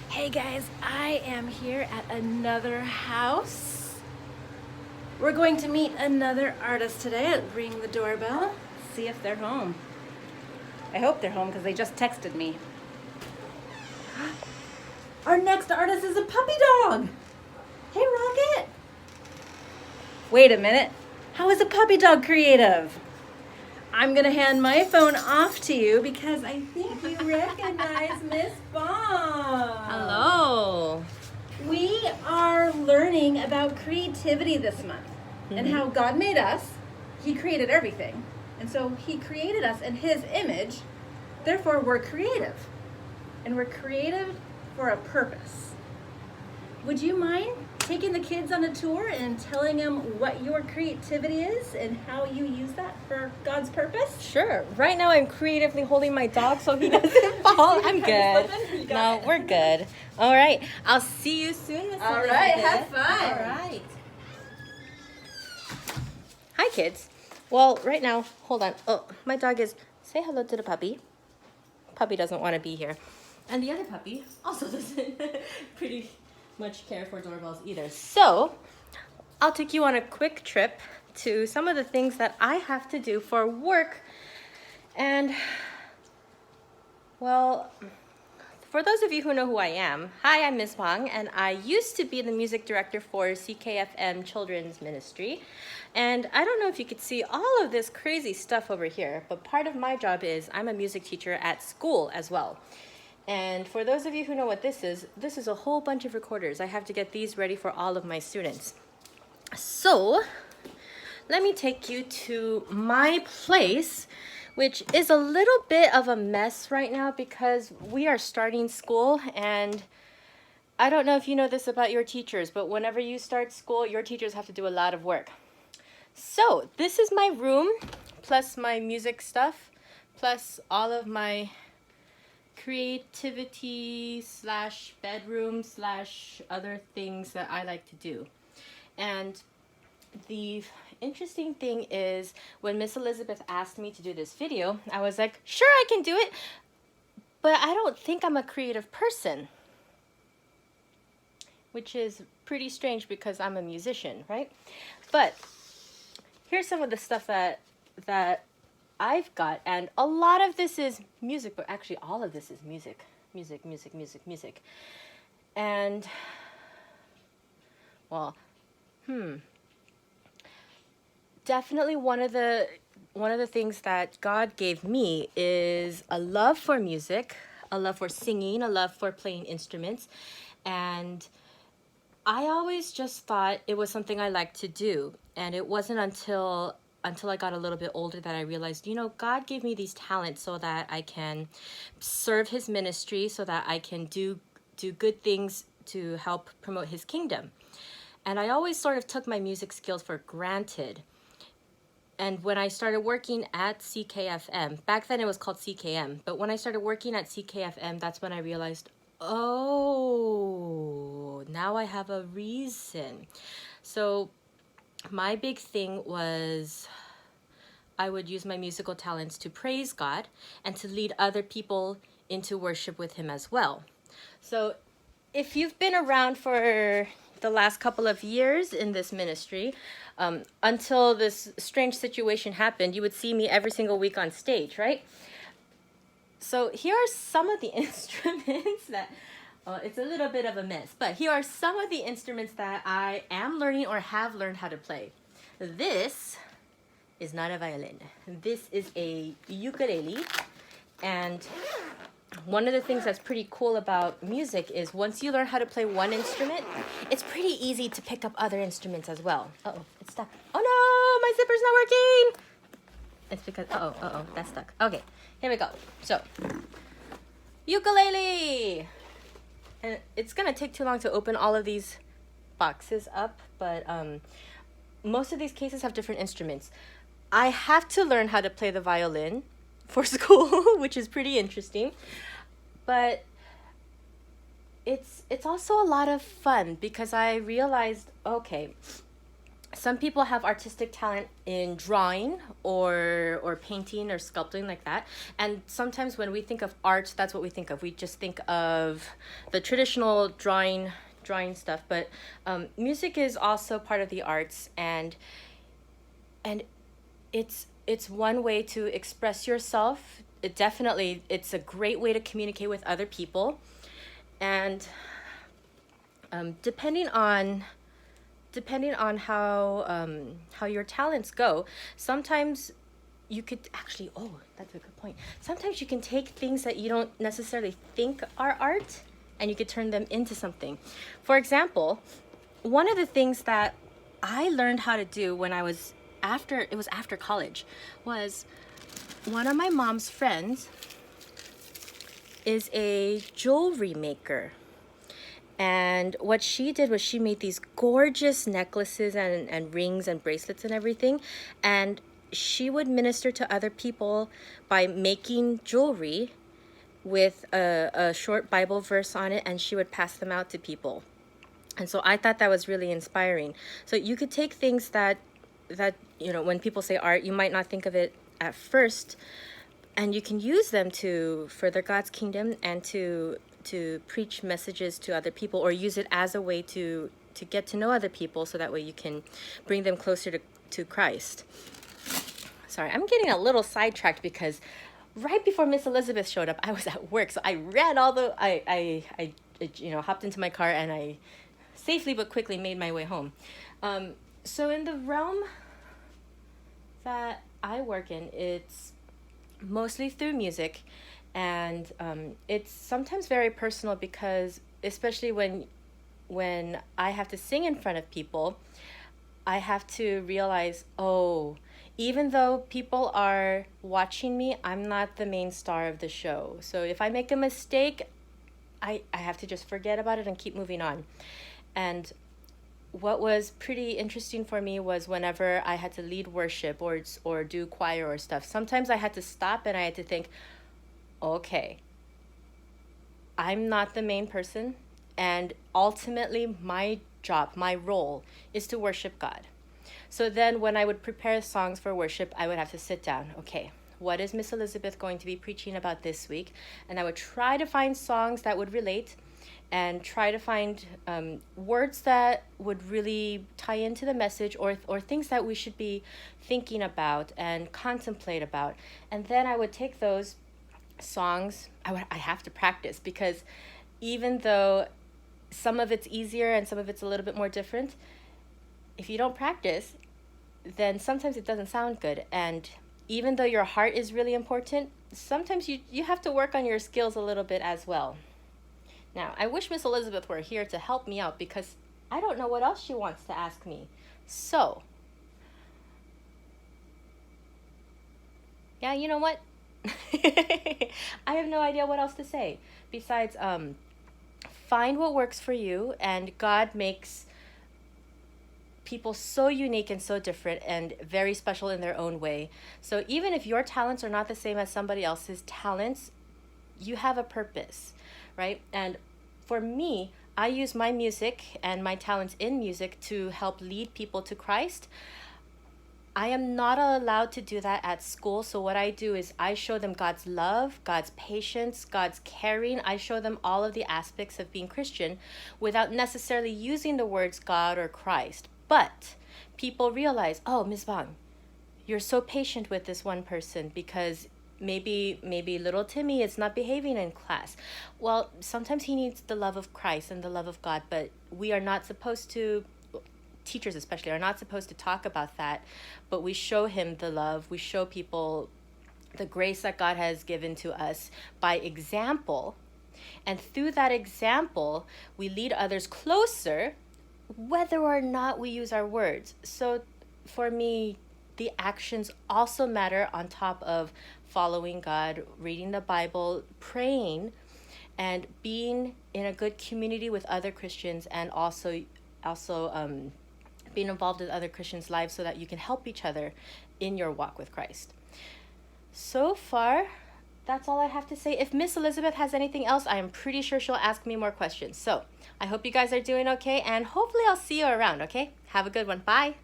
Hey guys, I am here at another house. We're going to meet another artist today. I'll ring the doorbell, see if they're home. I hope they're home because they just texted me. Our next artist is a puppy dog. Hey Rocket. Wait a minute. How is a puppy dog creative? I'm gonna hand my phone off to you because I think you recognize Miss Bomb. Hello. We are learning about creativity this month and how God made us. He created everything. And so He created us in His image. Therefore, we're creative. And we're creative for a purpose. Would you mind taking the kids on a tour and telling them what your creativity is and how you use that for God's purpose? Sure. Right now I'm creatively holding my dog so he doesn't fall. I'm good. No, we're good. All right. I'll see you soon, Miss All right, Elizabeth. have fun. All right. Hi, kids. Well, right now, hold on. Oh, my dog is, say hello to the puppy. Puppy doesn't want to be here. And the other puppy also doesn't pretty much care for doorbells either. So, I'll take you on a quick trip to some of the things that I have to do for work. And, well, for those of you who know who I am, hi, I'm Ms. Wang, and I used to be the music director for CKFM Children's Ministry. And I don't know if you could see all of this crazy stuff over here, but part of my job is I'm a music teacher at school as well. And for those of you who know what this is a whole bunch of recorders. I have to get these ready for all of my students. So, let me take you to my place, which is a little bit of a mess right now because we are starting school, and I don't know if you know this about your teachers, but whenever you start school, your teachers have to do a lot of work. So, this is my room, plus my music stuff, plus all of my creativity slash bedroom slash other things that I like to do. And the interesting thing is when Miss Elizabeth asked me to do this video, I was like, sure, I can do it, but I don't think I'm a creative person, which is pretty strange because I'm a musician, right? But here's some of the stuff that I've got, and a lot of this is music, but actually all of this is music. And, well, definitely one of the things that God gave me is a love for music, a love for singing, a love for playing instruments, and I always just thought it was something I liked to do, and it wasn't until I got a little bit older that I realized, God gave me these talents so that I can serve His ministry, so that I can do good things to help promote His kingdom. And I always sort of took my music skills for granted. And when I started working at CKFM, back then it was called CKM, but when I started working at CKFM, that's when I realized, oh, now I have a reason. So my big thing was I would use my musical talents to praise God and to lead other people into worship with Him as well. So if you've been around for the last couple of years in this ministry, until this strange situation happened, you would see me every single week on stage, right? So here are some of the instruments that, it's a little bit of a mess, but here are some of the instruments that I am learning or have learned how to play. This is not a violin. This is a ukulele, and one of the things that's pretty cool about music is once you learn how to play one instrument, it's pretty easy to pick up other instruments as well. Uh-oh, it's stuck. Oh no, my zipper's not working. It's because, uh-oh, that's stuck. Okay, here we go. So, ukulele. And it's gonna take too long to open all of these boxes up, but most of these cases have different instruments. I have to learn how to play the violin for school, which is pretty interesting. But it's also a lot of fun because I realized, okay, some people have artistic talent in drawing or painting or sculpting like that, and sometimes when we think of art, that's what we think of. We just think of the traditional drawing stuff, but music is also part of the arts, and it's one way to express yourself. It's a great way to communicate with other people, and depending on how your talents go, sometimes you could actually, oh, that's a good point. Sometimes you can take things that you don't necessarily think are art and you could turn them into something. For example, one of the things that I learned how to do when I was after college was, one of my mom's friends is a jewelry maker. And what she did was she made these gorgeous necklaces and rings and bracelets and everything. And she would minister to other people by making jewelry with a short Bible verse on it, and she would pass them out to people. And so I thought that was really inspiring. So you could take things that when people say art, you might not think of it at first, and you can use them to further God's kingdom and to preach messages to other people, or use it as a way to get to know other people, so that way you can bring them closer to Christ. Sorry, I'm getting a little sidetracked because right before Miss Elizabeth showed up, I was at work, so I ran I hopped into my car, and I safely but quickly made my way home. So in the realm that I work in, it's mostly through music, and it's sometimes very personal, because especially when I have to sing in front of people, I have to realize, oh, even though people are watching me, I'm not the main star of the show. So if I make a mistake, I have to just forget about it and keep moving on. And what was pretty interesting for me was whenever I had to lead worship or do choir or stuff, sometimes I had to stop and I had to think, okay, I'm not the main person, and ultimately my job, my role is to worship God. So then when I would prepare songs for worship, I would have to sit down. Okay, what is Miss Elizabeth going to be preaching about this week? And I would try to find songs that would relate, and try to find words that would really tie into the message, or things that we should be thinking about and contemplate about. And then I would take those songs, I have to practice, because even though some of it's easier and some of it's a little bit more different, if you don't practice, then sometimes it doesn't sound good. And even though your heart is really important, sometimes you have to work on your skills a little bit as well. Now, I wish Miss Elizabeth were here to help me out, because I don't know what else she wants to ask me. So, yeah, you know what? I have no idea what else to say besides find what works for you, and God makes people so unique and so different and very special in their own way. So even if your talents are not the same as somebody else's talents, you have a purpose, right? And for me, I use my music and my talents in music to help lead people to Christ. I am not allowed to do that at school. So what I do is I show them God's love, God's patience, God's caring. I show them all of the aspects of being Christian without necessarily using the words God or Christ. But people realize, oh, Ms. Bang, you're so patient with this one person because maybe little Timmy is not behaving in class. Well, sometimes he needs the love of Christ and the love of God, but we are not supposed to, teachers especially, are not supposed to talk about that, but we show him the love. We show people the grace that God has given to us by example. And through that example, we lead others closer, whether or not we use our words. So for me, the actions also matter on top of following God, reading the Bible, praying, and being in a good community with other Christians, and also being involved in other Christians' lives so that you can help each other in your walk with Christ. So far, that's all I have to say. If Miss Elizabeth has anything else, I am pretty sure she'll ask me more questions. So I hope you guys are doing okay, and hopefully I'll see you around, okay? Have a good one. Bye.